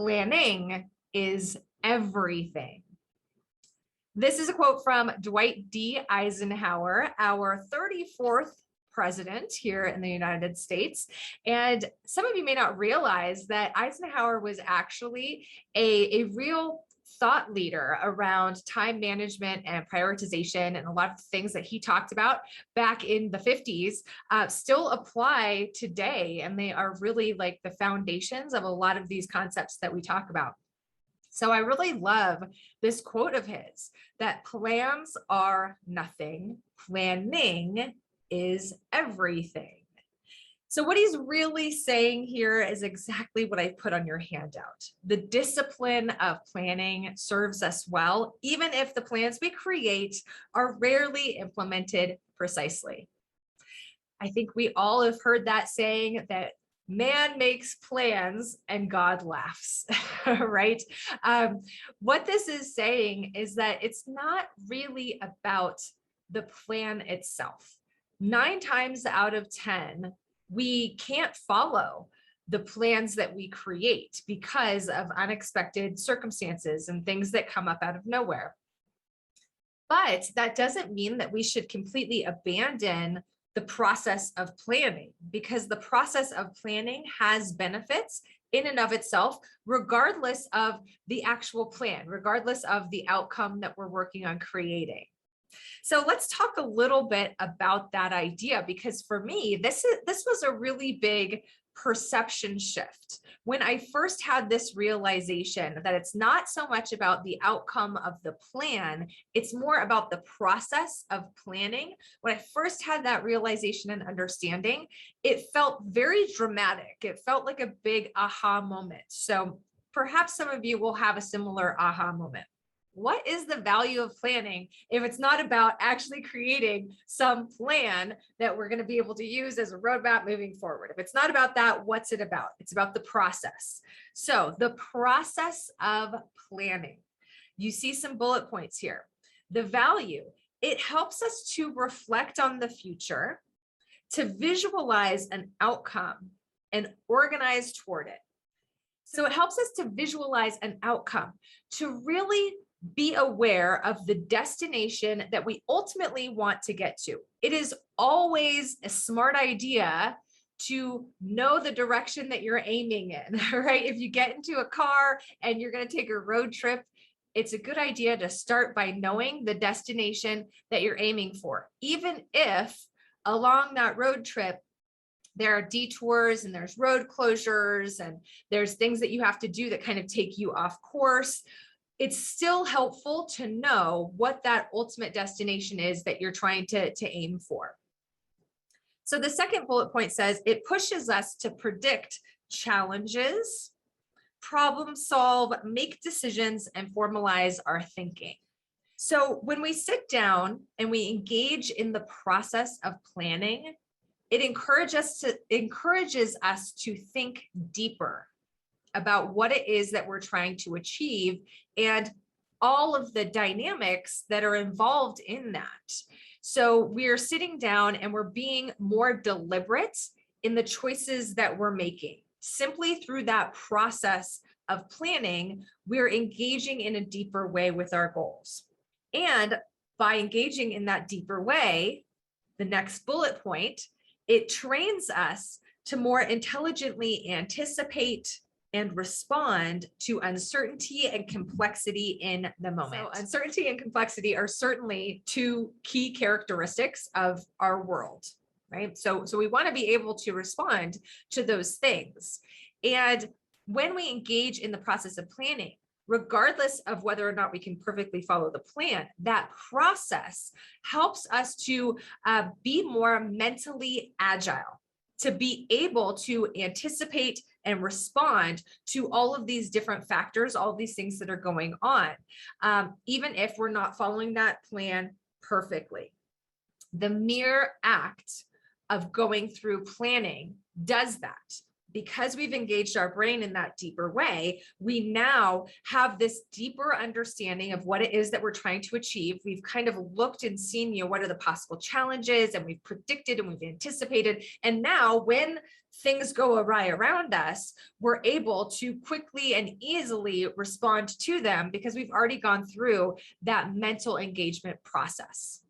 planning is everything. This is a quote from Dwight D. Eisenhower, our 34th president here in the United States. And some of you may not realize that Eisenhower was actually a real thought leader around time management and prioritization, and a lot of things that he talked about back in the 50s still apply today, and they are really like the foundations of a lot of these concepts that we talk about. So I really love this quote of his, that plans are nothing, planning is everything. So what he's really saying here is exactly what I put on your handout. The discipline of planning serves us well, even if the plans we create are rarely implemented precisely. I think we all have heard that saying that man makes plans and God laughs, right? What this is saying is that it's not really about the plan itself. 9 times out of 10, we can't follow the plans that we create because of unexpected circumstances and things that come up out of nowhere. But that doesn't mean that we should completely abandon the process of planning, because the process of planning has benefits in and of itself, regardless of the actual plan, regardless of the outcome that we're working on creating. So let's talk a little bit about that idea, because for me, this was a really big perception shift. When I first had this realization that it's not so much about the outcome of the plan, it's more about the process of planning. When I first had that realization and understanding, it felt very dramatic. It felt like a big aha moment. So perhaps some of you will have a similar aha moment. What is the value of planning if it's not about actually creating some plan that we're going to be able to use as a roadmap moving forward? If it's not about that, what's it about? It's about the process. So the process of planning, you see some bullet points here. The value, it helps us to reflect on the future, to visualize an outcome and organize toward it. So it helps us to visualize an outcome, to really be aware of the destination that we ultimately want to get to. It is always a smart idea to know the direction that you're aiming in, right? If you get into a car and you're going to take a road trip, it's a good idea to start by knowing the destination that you're aiming for, even if along that road trip there are detours and there's road closures and there's things that you have to do that kind of take you off course. It's still helpful to know what that ultimate destination is that you're trying to aim for. So the second bullet point says it pushes us to predict challenges, problem solve, make decisions, and formalize our thinking. So when we sit down and we engage in the process of planning, it encourages us to think deeper about what it is that we're trying to achieve and all of the dynamics that are involved in that. So we're sitting down and we're being more deliberate in the choices that we're making. Simply through that process of planning, we're engaging in a deeper way with our goals. And by engaging in that deeper way, the next bullet point, it trains us to more intelligently anticipate and respond to uncertainty and complexity in the moment. So uncertainty and complexity are certainly 2 key characteristics of our world, right? So we want to be able to respond to those things. And when we engage in the process of planning, regardless of whether or not we can perfectly follow the plan, that process helps us to be more mentally agile, to be able to anticipate and respond to all of these different factors, all of these things that are going on, even if we're not following that plan perfectly. The mere act of going through planning does that. because we've engaged our brain in that deeper way, we now have this deeper understanding of what it is that we're trying to achieve. We've kind of looked and seen, what are the possible challenges, and we've predicted and we've anticipated. And now when things go awry around us, we're able to quickly and easily respond to them because we've already gone through that mental engagement process.